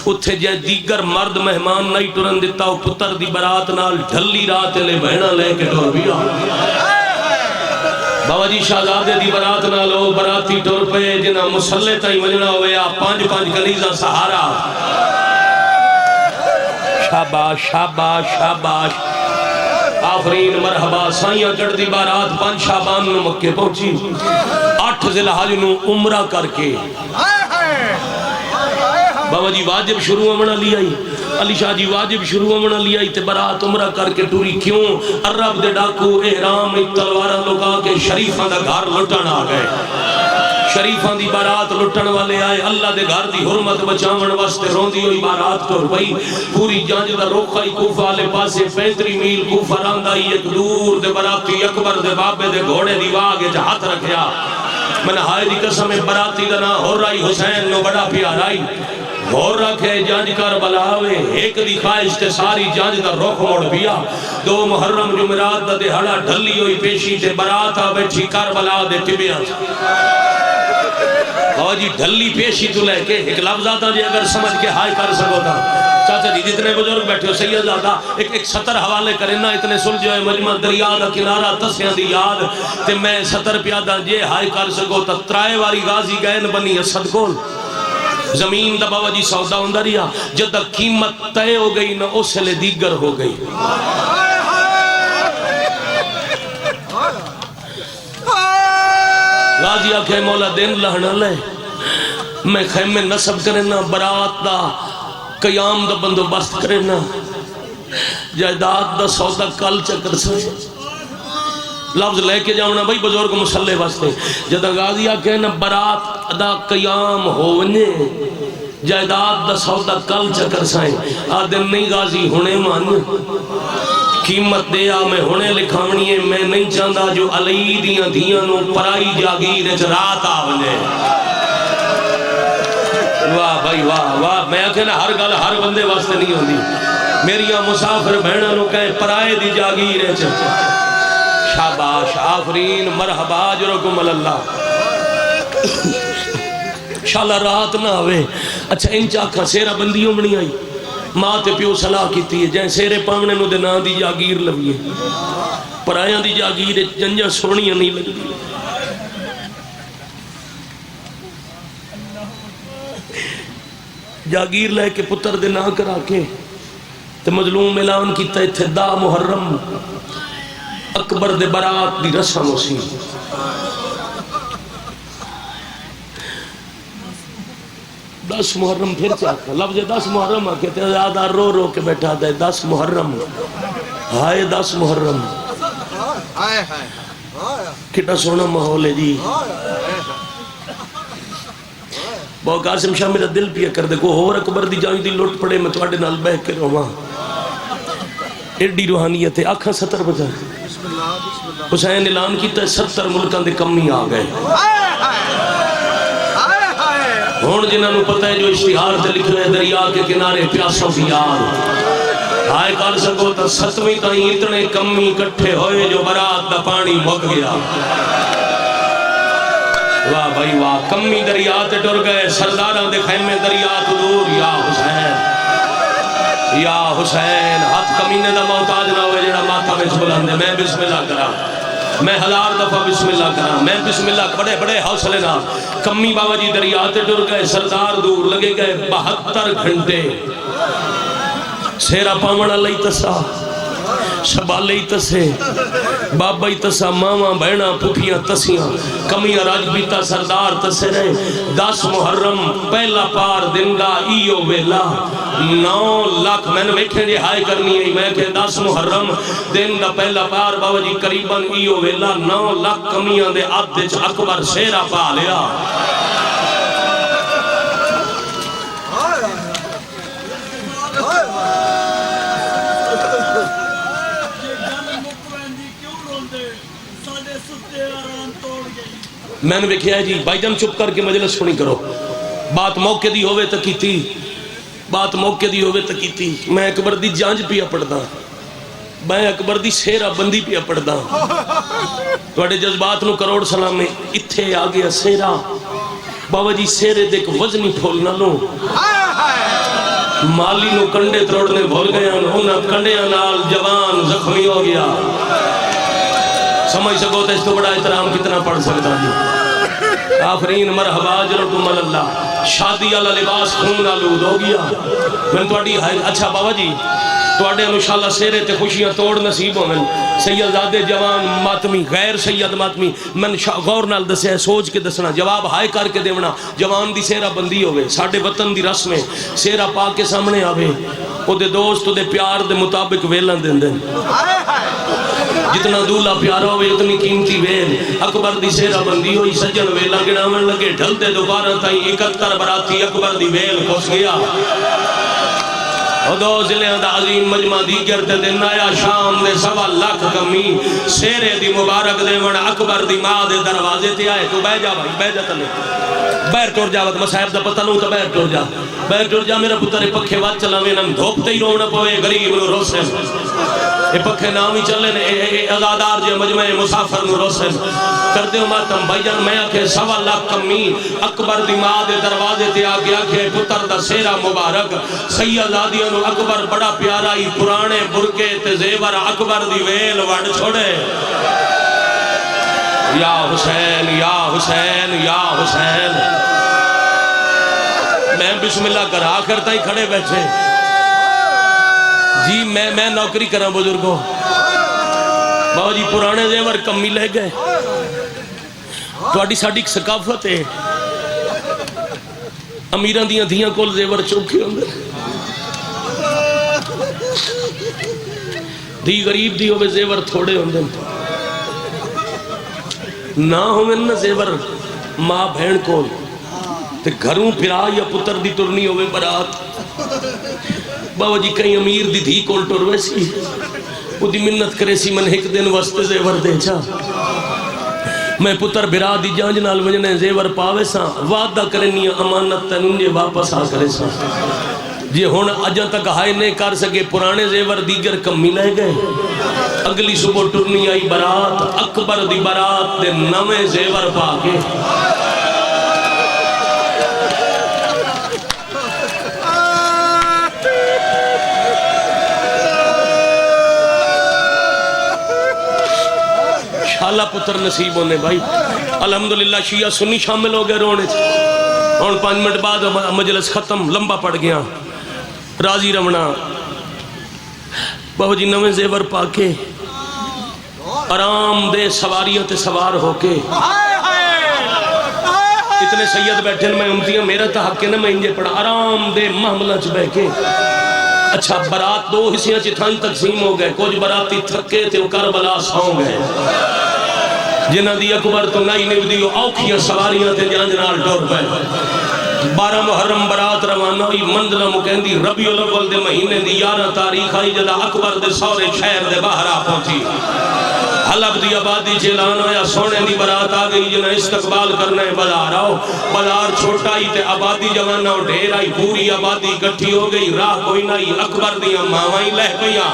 اتھے جے دیگر مرد مہمان نہیں ٹرن دیتا او پتر دی برات نال ڈھلی رات لے بہنا لے کے ٹر بیا بابا جی شہزادے دی برات نالو براتی ٹر پے جنہاں مسلح تائی وجنا ہوئے 5 کنیزاں سہارا شاباش شاباش شاباش آفرین مرحبا سائیاں چڑھ دی بارات 5 شعبان نو مکے پہنچی 8 ذی الحج نو عمرہ کر کے بابا جی واجب شروع ہونا لیا ہی علی شاہ جی واجب شروع ہونا لیا ہی تے برات عمرہ کر کے ٹوری کیوں عرب دے ڈاکو احرام تلوارہ لگا کے شریفہ دا گھر لٹن آ گئے شریفان دی بارات لٹن والے آئے اللہ دے گھر دی حرمت بچاون واسطے روندی ہوئی بارات ٹر پئی پوری جانج دا روخہ ہی کوفہ والے پاسے 35 میل کوفہ راندائی ایک دور دے براتی اکبر دے بابے دے گھوڑے دی واگے جا ہاتھ رکھیا میں نے ہائے دی قسم براتی دا نا ہو رہی حسین نو بڑا پیارائی ہو رکھے جانج کر بلاوے ایک دی خواہش تے ساری جانج دا روخ موڑ بیا 2 محرم جمعرات دا دے ہڑا ڈھلی ہوئی پیشی تے براتا بیٹھی کر بلا دے ٹبیاں اور جی ڈھلی پیشی تو لے کے ایک لفظ آتا جی اگر سمجھ کے ہائے کر سکو تھا چاچا جی جتنے بزرگ بیٹھے ہو سید زادہ ایک 70 حوالے کرنا اتنے سلجھو ہے مجمع دریا دا کنارہ تسیاں دی یاد تے میں 70 پیادہ جے ہائے کر سکو تا ترائے واری غازی گئن بنی اسد کول زمین دا بابا جی سودا ہوندہ ریا جدہ قیمت تے ہو گئی نہ اس لے دیگر ہو گئی غازی آکھے مولا دین لہنا لے میں خیمے نصب کرنا برات دا قیام دا بندو بست کرنا جائداد دا سودا کل چکر سے لفظ لے کے جاؤنا بھائی بزرگ مسلح واسطے جدہ غازی آکھے نا برات دا قیام ہونے جائداد دا سودا کل چکر سائیں آدم نہیں غازی ہونے مان قیمت دیا میں ہونے لکھاونی ہے میں نہیں چاہتا جو علی دیاں دیاں نو پرائی جاگیر رات آونے واہ بھائی واہ واہ میں کہنا ہر گل ہر بندے واسطے نہیں ہوندی میریاں مسافر بہنہ نو کہے پرائے دی جاگیر شاباش آفرین مرحبا اجرکم اللہ شالا رات نہ ہوئے اچھا ان چاکھا سیرہ بندیوں بنی آئی ماں تے پیو صلاح کیتی ہے جائیں سیرے پاونے نو دے نا دی جاگیر لگی ہے پرایاں دی جاگیر جنجا سونیاں نہیں لگی جاگیر لے کے پتر دے نا کرا کے تے مظلوم اعلان کیتا ہے تھے دا محرم اکبر دے برات دی رسم اسی 10 محرم پھر چاہتا لفظ 10 محرم کہتے ہیں زیادہ رو رو کے بیٹھا دے 10 محرم ہائے 10 محرم کتنا سونا ماحول ہے جی بہت قاسم شاہ میرا دل پیا کر دے کو اور اکبر دی جائیں دی لوٹ پڑے میں تواڈے نال بہ کے رواں ایڈی روحانیت ہے آنکھاں 70 بجا حسین اعلان کیتا ہے 70 ملکاں دے کمی آ گئے ہون جنہاں نو پتہ ہے جو اشتہار تے لکھ رہے دریا کے کنارے پیاسوں کی یاد آئے کر سکو تا 7ویں تائیں اتنے کمی کٹھے ہوئے جو برات دا پانی مک گیا واہ بھائی واہ کمی دریا تے ڈر گئے سرداراں دے خیمے دریا تو دور یا حسین ہاتھ کمینے دا محتاج نہ ہوئے جڑا ماتھا میں بلند ہے میں بسم اللہ کرا میں 1000 دفعہ بسم اللہ کرا میں بسم اللہ بڑے بڑے حوصلے نہ کمی بابا جی دریا تے ڈر گئے سردار دور لگے گئے 72 گھنٹے سیرا پاونا لئی تسا شبا لئی تسے بابا ہی تسا ماما بہنا پھوپیاں تسیاں کمیاں راج بیتا سردار تسے رہے 10 محرم پہلا پار دن دا ایو ویلا 9 لاکھ میں نے ویکھیں جے ہائے کرنی ہے میں کہ 10 محرم دن دا پہلا پار بابا جی قریباً ایو ویلا 9 لاکھ کمیاں دے آدھے چ اکبر سیرا پا لیا میں نے دیکھا ہے جی بھائی جان چپ کر کے مجلس سنی کرو بات موقع دی ہوئے تک کیتی بات موقع دی ہوئے تک کیتی میں اکبر دی جانج پیا پڑھدا میں اکبر دی سیرہ بندی پیا پڑھدا تواڈے جذبات نو کروڑ سلام میں اتھے آ گیا سیرہ بابا جی سیرے دیکھ وزنی پھول نہ لو مالی نو کنڈے تروڑنے بھول گیا انہاں کنڈیاں نال جوان زخمی ہو گیا سمجھ سکو تو اس کو بڑا احترام کتنا پڑھ سکتا جی آفرین مرحبا جرتم اللہ شادی والا لباس خون آلود ہو گیا میں تواڈی اچھا بابا جی تواڈے انشاءاللہ سیرے تے خوشیاں توڑ نصیب ہوئن سید زادے جوان ماتمی غیر سید ماتمی میں غور نال دسے ہے سوچ کے دسنا جواب ہائے کر کے دیونا جوان دی سیرہ بندی ہوئے ساڑھے وطن دی رسم ہے سیرہ پاک کے سامنے آوے او دے دوست او دے پیار دے مطابق ویلن دیں دیں جتنا دولا پیارا ہوئے اتنی قیمتی ویل اکبر دی سیرہ بندی ہوئی سجن ویلا گنامن لگے ڈھل دے دوبارہ تائیں 71 براتی اکبر دی ویل خوش گیا دو ضلع دا عظیم مجمع دیگر تے دن آیا شام دے 1.25 لاکھ کمی سیرے دی مبارک دے من اکبر دی ماں دے دروازے تے آئے تو بہ جا بھائی بہ جا تلے بیر ٹور جا وقت مسائب دا پتہ لوں تو بیر ٹور جا میرا پتر پکھے وات چلا میں نم دھوپتے ہی رونا پوئے غریب نو روسن اے پکھے نامی چلے نے ازادار جے مجمع مسافر نو روسن کر دیو ماتم بھائی جان میں آکھے 1.25 لاکھ کمی اکبر دی ماں دے دروازے تے آگے آکھے پتر دا سیرہ مبارک سید آدیوں نو اکبر بڑا پیارا ہی پرانے برکے تے زیور اکبر دی ویل وڑ چھوڑے یا حسین یا حسین یا حسین میں بسم اللہ کر آخر تائیں کھڑے بیٹھے جی میں نوکری کراں بزرگوں بابا جی پرانے زیور کمی لے گئے تواڈی ساڈی ثقافت ہے امیراں دیاں دھیاں کول زیور چوکھے ہوندے دی غریب دی ہوئے زیور تھوڑے ہوندے نہ ہوئے نہ زیور ماں بہن کول تے گھروں پھرا یا پتر دی ترنی ہوئے برات بابا جی کہیں امیر دی دھی کول ٹر ویسی وہ دی منت کرے سی من ایک دن وسط زیور دے چا میں پتر بھرا دی جانج نال وجنے زیور پاوے سا وعدہ کرنی امانت تنجے واپس آ کرے سا جی ہون اجاں تک ہائے نہیں کر سکے پرانے زیور دیگر کمی لے گئے اگلی صبح ٹرنی آئی برات اکبر دی برات دے نوے زیور پا کے شالا پتر نصیب ہونے بھائی الحمدللہ شیعہ سنی شامل ہو گئے رونے اور 5 منٹ بعد مجلس ختم لمبا پڑ گیا راضی رمنا بہو جی نویں زیور پا کے آرام دے سواریاں تے سوار ہو کے اتنے سید بیٹھے میں امتیاں میرا تا حق ہے نا میں انجے پڑھا آرام دے محملہ چ بہ کے اچھا برات 2 حصیاں چتھائیں تقسیم ہو گئے کچھ براتی تھکے تے وہ کربلا سو گئے جنہ دی اکبر تو نائی نیو دیو اوکھیاں سواریاں تے جان جنال ڈور پہ 12 محرم برات روانہ ہوئی منزلہ مکہندی ربیع الاول دے مہینے دی 11 تاریخ آئی جدا اکبر دے سورے شہر دے باہر آ پہنچی حلب دی آبادی چیلان آیا سونے دی برات آگئی جنہ استقبال کرنے بازار آؤ بازار چھوٹا ہی تے آبادی جوانہ ڈھیر آئی پوری آبادی گٹھی ہو گئی راہ کوئی نہیں اکبر دیاں ماوائیں لہ پئیاں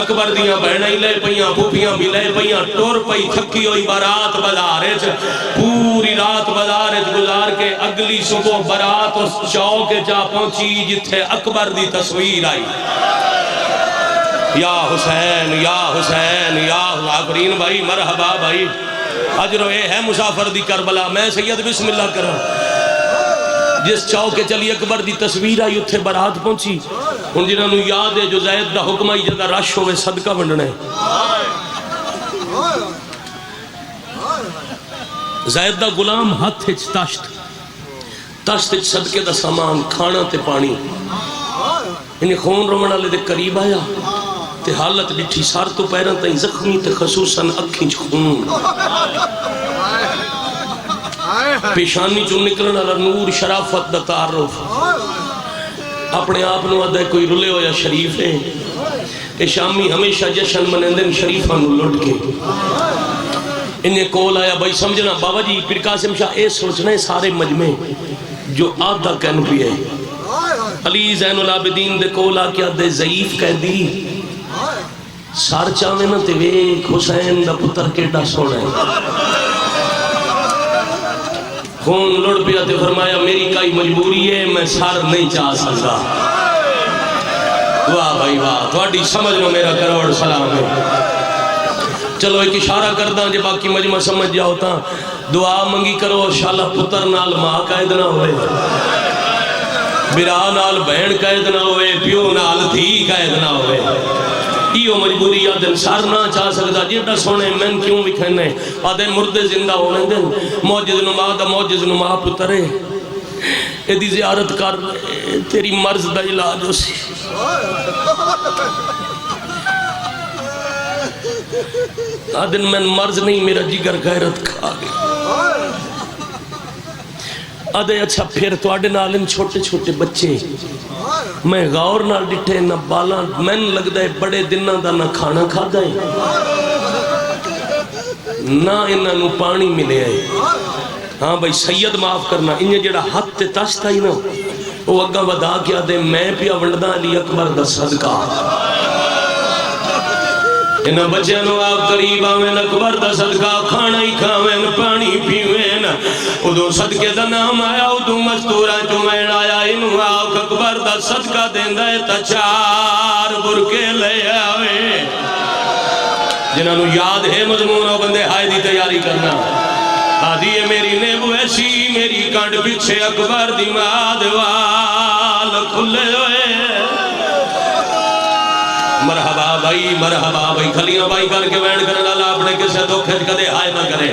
اکبر دیاں بہنیں لے پئیاں پھوپیاں بھی لے پئیاں ٹور پئی تھکی ہوئی برات بازارچ پوری رات بازارچ گزار کے اگلی صبح برات اس چوک جا پہنچی جتھے اکبر دی تصویر آئی یا حسین یا حسین یا آفرین بھائی مرحبا بھائی اجر اے ہے مسافر دی کربلا میں سید بسم اللہ کروں جس چوکے چلی اکبر دی تصویر آئی اتھے برات پہنچی ان جنہوں نے یاد ہے جو زید دا حکم آئی جدا رش ہوئے صدقہ بنڈنے زید دا غلام ہاتھ ہچ تشت ہچ صدقے دا سامان کھانا تے پانی انہیں خون رومنہ لے دے قریب آیا تے حالت ڈٹھی سار تو پیران تائیں زخمی تے خصوصاً اکھیں خون پیشانی چون نکلنا نور شرافت دا تعارف اپنے آپ نو آدھے کوئی رلے ہو یا شریف ہے اے شامی ہمیشہ جشن منندن شریفہ نو لٹ کے انہیں کول آیا بھائی سمجھنا بابا جی پیر قاسم شاہ اے سوچنا ہے سارے مجمع جو آدھا کہن بھی ہے علی زین العابدین دے کول آ کے آدھے ضعیف کہہ دی سار چاہوے نا تے ویک حسین دا پتر کیڑا سوڑا ہے خون لڑ پیا تے فرمایا میری کئی مجبوری ہے میں سار نہیں چاہ سکتا واہ بھائی واہ تھوڑی سمجھ لو میرا کروڑ سلام ہے چلو ایک اشارہ کردہ جب باقی مجمع سمجھ جاؤ تا دعا منگی کرو شالا پتر نال ماں قائد نہ ہوئے برا نال بہن قائد نہ ہوئے پیو نال دھی قائد نہ ہوئے ایو مجبوری آدھن سار نہ چاہ سکتا جیٹا سونے میں کیوں بھی کھنے آدھے مردے زندہ ہونے دن موجز نما دا موجز نما پترے ایدی زیارت کر تیری مرض دا علاج ہو سی آدھن میں مرض نہیں میرا جگر غیرت کھا گئی آدھے اچھا پھر تو آڈے نالن چھوٹے چھوٹے بچے میں غور نہ ڈٹھے نہ بالا میں لگ دائے بڑے دنہ دا نہ کھانا کھا دائے نہ انہاں نو پانی ملے آئے ہاں بھائی سید معاف کرنا انہیں جڑا حد تے تشتا ہی نا وہ اگا ودا کیا دے میں پیا ونڈا علی اکبر دا صدقہ انہاں بچے نو آپ قریب آویں اکبر دا صدقہ کھانا ہی کھاویں پانی پیویں ادو صدقے دا نام آیا ادو مستورہ چمین آیا انہوں آؤ اکبر دا صدقہ دیندہ ہے تا 4 برکے لے آوے جنہاں نو یاد ہے مضمون ہو بندے ہائے دی تیاری کرنا آدھی ہے میری نیبو ایسی میری کانڈ پچھے اکبر دی ماد وال کھلے ہوئے مرحبا بھائی کھلیاں بھائی کر کے وینڈ کرنے لالا اپنے کسے دو کھج کدے ہائے نہ کرے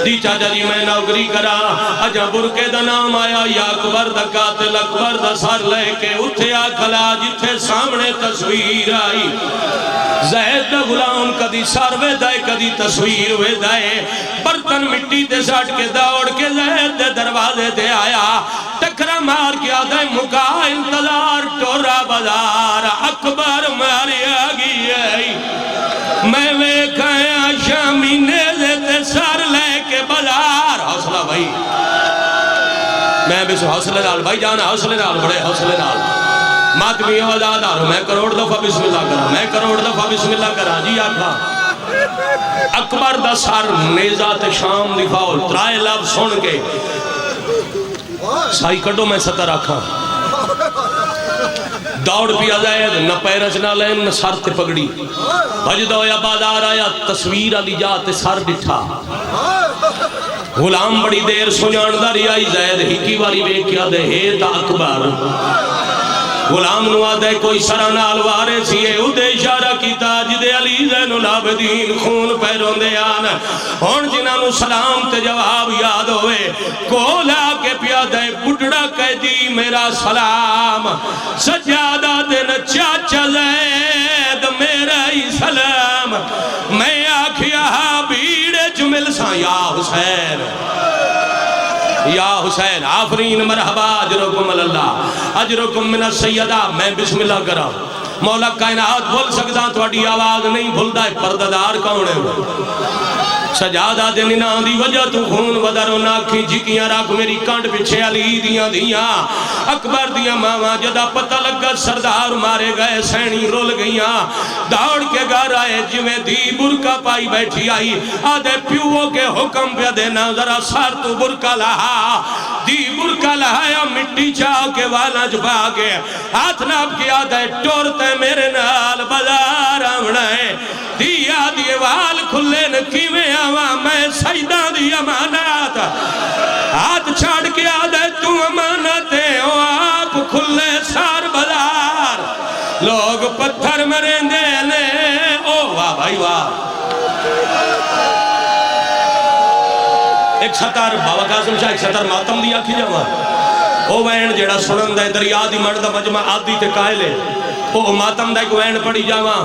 جی چاچا جی میں نوکری کرا اجا برکے دا نام آیا یا اکبر دا قاتل اکبر دا سر لے کے اتھے آ کھلا جتھے سامنے تصویر آئی زید دا غلام کدی سر وے دائے کدی تصویر وے دائے برتن مٹی تے ساٹھ کے دوڑ کے زید دے دروازے تے آیا ٹکرا مار کیا دے مکا انتظار ٹورا بازار اکبر ماری آگی ہے میں ویکھایا شامی نیزے تے سر لے کے بازار حوصلہ بھائی میں بھی حوصلے نال بھائی جانا حوصلے نال بڑے حوصلے نال ماتمی آزاد آرہا میں کروڑ دفعہ بسم اللہ کرا میں کروڑ دفعہ بسم اللہ کرا جی آکھا اکبر دا سر نیزات شام دکھاؤ ترائے لفظ سن کے سائی کٹو میں ستر آکھا دوڑ پیا زید نہ پیرچ نہ لین نہ سر تے پگڑی بجدہ ہویا بازار آیا تصویر علی جاتے سر ڈٹھا غلام بڑی دیر سنجاندہ ریائی زید ہی کی واری بے کیا دے ہے تا اکبر غلام نوا دے کوئی سرانال وارے سیئے ادھے اشارہ کی تاج دے علی زین العابدین خون پیرون دے آن ہون جنہاں سلام تے جواب یاد ہوئے کولا کے پیا دے بڑھڑا قیدی میرا سلام سجادہ دن چاچا زید میرا ہی سلام میں آکھیا بیڑے جمل سا یا حسین یا حسین آفرین مرحبا اجرکم اللہ اجرکم من السیدہ میں بسم اللہ کرا مولا کائنات بھول سکتا تھوڑی آواز نہیں بھولتا ہے پرددار کون ہے سجادہ دن دی وجہ تو خون ودر و ناکھی جھکیاں راک میری کانڈ پچھے علی دیاں دیاں اکبر دیاں ماما جدا پتہ لگا سردار مارے گئے سینی رول گئیاں دوڑ کے گھر آئے جویں دی برکا پائی بیٹھی آئی آدھے پیووں کے حکم پہ دینا ذرا سار تو برکا لہا دی برکا لہایا مٹی چاہ کے والا جبا کے ہاتھ ناب کیا دے ٹورتے میرے نال بازار آمنائے دیا دیے وال کھلے نکیویں آواں میں سجدہ دی امانات ہاتھ چھاڑ کے آدھے تو امانتیں او آپ کھلے سار بازار لوگ پتھر مریں دے لے او واہ بھائی واہ ایک سطر بابا قاسم شاہ ایک سطر ماتم دیا کھی جاواں او وین جیڑا سنن دے دریا دی مرد مجمع آدھی تے قائلے او ماتم دا ایک وین پڑی جاواں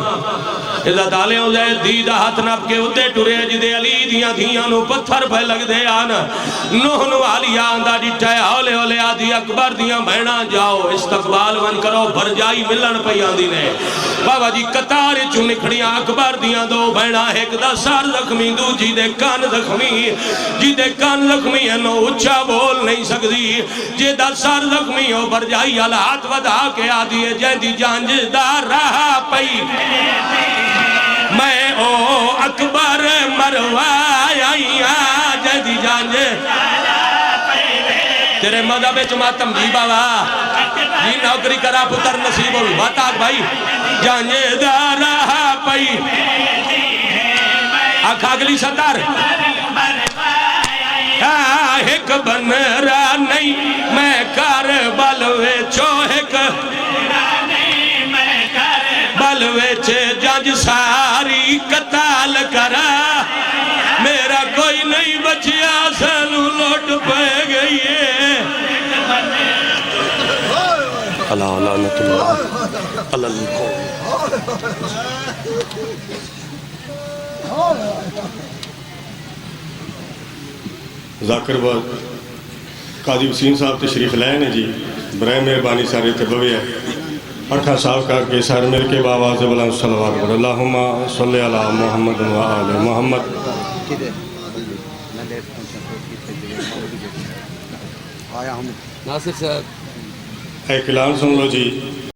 عزت آلے ہو جائے دیدہ ہاتھ نپ کے ادھے ٹورے جدے علی دیاں دیاں نو پتھر پہ لگ دے آنا نوح نو آلی آندہ ڈٹھائے ہولے ہولے آدھی اکبر دیاں بہنا جاؤ استقبال ون کرو بھر جائی ملن پہ آندھی نے بابا جی قطار چو نکھڑیاں اکبر دیاں دو بہنا ایک دا سار زخمی دو جی دے کان زخمی ہے نو اچھا بول نہیں سکتی جی دا سار زخمی ہو بھر جائی ہاتھ ودا کے آدھی ہے جیندی جانجدار رہا پئی میں او اکبر مروایا جدی جانج تیرے مذہب ماتم جی بابا جی نوکری کرا پتر نصیب ہوئی بات آگ بھائی جانج دارا پئی آکھ اگلی ستار ایک بن رہا نہیں میں کار بلوے چوہک بلوے چھے جانج ساری قتال کرا میرا کوئی نہیں بچیا سنو لوٹ پہ گئی ہے اللہ لعنت اللہ اللہ ذاکر بعد قاضی حسین صاحب تشریف لائے نے جی برائے مہربانی سارے تبوی ہے اٹھا صاحب کا کے سار مل کے باواز بلند صلوات پر اللہم صلی علی محمد و آل محمد ناصر صاحب ایک اعلان سن لو جی